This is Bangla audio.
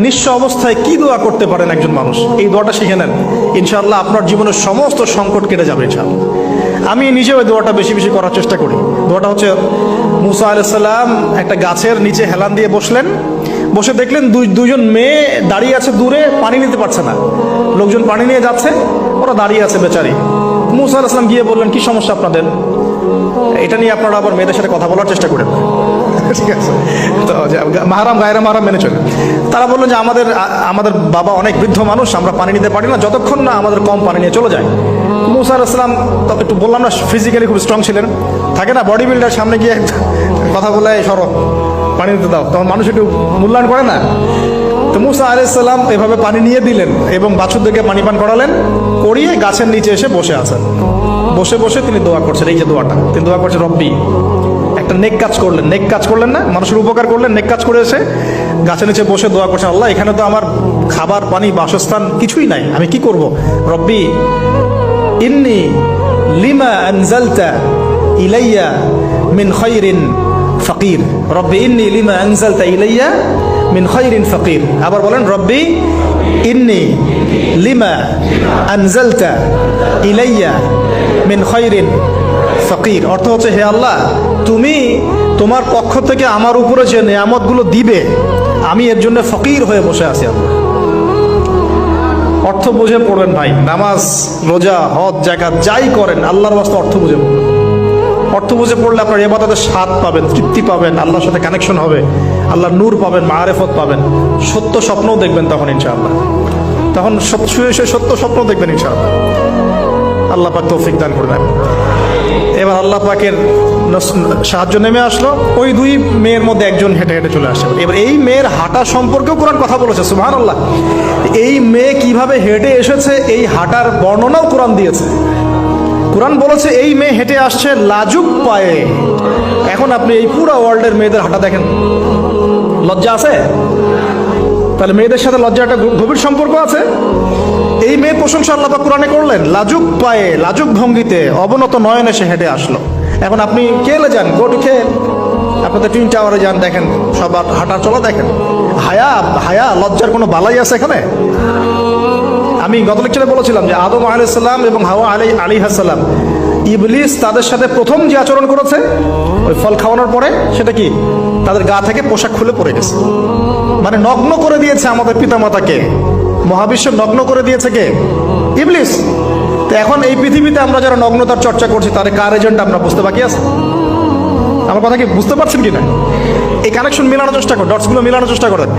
নিঃস্ব অবস্থায় কি দোয়া করতে পারেন একজন মানুষ, এই দোয়াটা শিখে নেন, ইনশাআল্লাহ আপনার জীবনের সমস্ত সংকট কেটে যাবে ইনশাআল্লাহ। আমি নিজেও এই দোয়াটা বেশি বেশি করার চেষ্টা করি। দোয়াটা হচ্ছে, মুসা আলাইহিস সালাম একটা গাছের নিচে হেলান দিয়ে বসলেন, বসে দেখলেন দুইজন মেয়ে দাঁড়িয়ে আছে দূরে, পানি নিতে পারছে না, লোকজন পানি নিয়ে যাচ্ছে, ওরা দাঁড়িয়ে আছে বেচারি। মুসা আলাইহিস সালাম গিয়ে বললেন, কি সমস্যা আপনাদের? এটা নিয়ে আপনারা আবার মেয়েদের সাথে কথা বলার চেষ্টা করেন, ঠিক আছে? তো মাহারাম গায়রা মাহারাম মেনে চলে। তারা বললেন যে আমাদের বাবা অনেক বৃদ্ধ মানুষ, আমরা পানি নিতে পারি না যতক্ষণ না আমাদের কম পানি নিয়ে চলে যায়। মুসা আলাইহিস সালাম তো একটু বললাম না, ফিজিক্যালি খুব স্ট্রং ছিলেন, থাকে না বডি বিল্ডার, সামনে গিয়ে কথা বলে সরো পানি নিতে দাও, তখন মানুষ একটু মূল্যায়ন করে না। তো মুসা আলাইহিস সালাম এভাবে পানি নিয়ে দিলেন এবং বাছুরদেরকে পানি পান করালেন, করিয়ে গাছের নিচে এসে বসে আছেন। বসে বসে তিনি দোয়া করছেন, এই যে দোয়াটা তিনি দোয়া করছেন, রব্বি, একটা নেক কাজ করলেন, নেক কাজ করলেন না, মানুষের উপকার করলেন, নেক কাজ করে এসে গাছের নিচে বসে দোয়া করছেন, আল্লাহ এখানে তো আমার খাবার পানি বাসস্থান কিছুই নাই, আমি কি করব? রব্বি ইন্নি লিমা আনজালতা ইলাইয়া মিন খায়রিন ফাকির, রব্বি ইন্নি লিমা আনজালতা ইলাইয়া মিন খায়রিন ফাকির। আবার বলেন, রব্বি ইন্নি লিমা আনজালতা ইলাইয়া মিন খায়রিন ফকির। অর্থ হচ্ছে, হে আল্লাহ, তুমি তোমার পক্ষ থেকে আমার উপরে যে নিয়ামতগুলো দিবে, আমি এর জন্য ফকির হয়ে বসে আছি। অর্থ বুঝে পড়বেন ভাই, নামাজ রোজা হজ জাকাত যাই করেন আল্লাহর ওয়াস্তে অর্থ বুঝে পড়বেন। অর্থ বুঝে পড়লে আপনার ইবাদতের স্বাদ পাবেন, তৃপ্তি পাবেন, আল্লাহর সাথে কানেকশন হবে, আল্লাহর নূর পাবেন, মাআরিফত পাবেন, সত্য স্বপ্নও দেখবেন তখন ইনশাআল্লাহ। তখন শুয়ে শুয়ে সত্য স্বপ্ন দেখবেন ইনশাআল্লাহ। আল্লাহ পাক তৌফিক দান করবেন। এবার আল্লাহ পাকের সাহায্য নেমে আসলো, ওই দুই মেয়ের মধ্যে একজন হেঁটে হেঁটে চলে আসে। এবার এই মেয়ের হাঁটা সম্পর্কেও কোরআন কথা বলেছে, সুবহানাল্লাহ। এই মেয়ে কিভাবে হেঁটে এসেছে, এই হাঁটার বর্ণনাও কোরআন দিয়েছে। কোরআন বলেছে এই মেয়ে হেঁটে আসছে লাজুক পায়ে। এখন আপনি এই পুরো ওয়ার্ল্ডের মেয়েদের হাঁটা দেখেন, লজ্জা আছে? তাহলে মেয়েদের সাথে লজ্জা একটা গভীর সম্পর্ক আছে। এই মেয়ের প্রশংসা আল্লাহ পাক কোরআনে করলেন, লাজুক পায়ে, লাজুক ভঙ্গিতে, অবনত নয়নে সে হেঁটে আসলো। এখন আপনি কেলে যান, গোটুকে আপনাদের টুইন টাওয়ারে যান, দেখেন সবার হাঁটার চলা দেখেন। হায়া লজ্জার কোনো বালাই আছে এখানে? আমি গত লেকচারে বলেছিলাম যে আদম আলাইহিস সালাম এবং হাওয়া আলাইহিস সালাম, ইবলিস তাদের সাথে প্রথম যে আচরণ করেছে ওই ফল খাওয়ানোর পরে, সেটা কি? তাদের গা থেকে পোশাক খুলে পড়ে গেছে, মানে নগ্ন করে দিয়েছে আমাদের পিতামাতাকে, মহাবিশ্ব নগ্ন করে দিয়েছে কে? ইবলিস। তো এখন এই পৃথিবীতে আমরা যারা নগ্নতার চর্চা করছি, তার কার এজেন্ট আমরা বুঝতে বাকি আছে? আমার কথা কি বুঝতে পারছেন কিনা? এই কানেকশন মেলানোর চেষ্টা করেন, ডটসগুলো মেলানোর চেষ্টা করেন।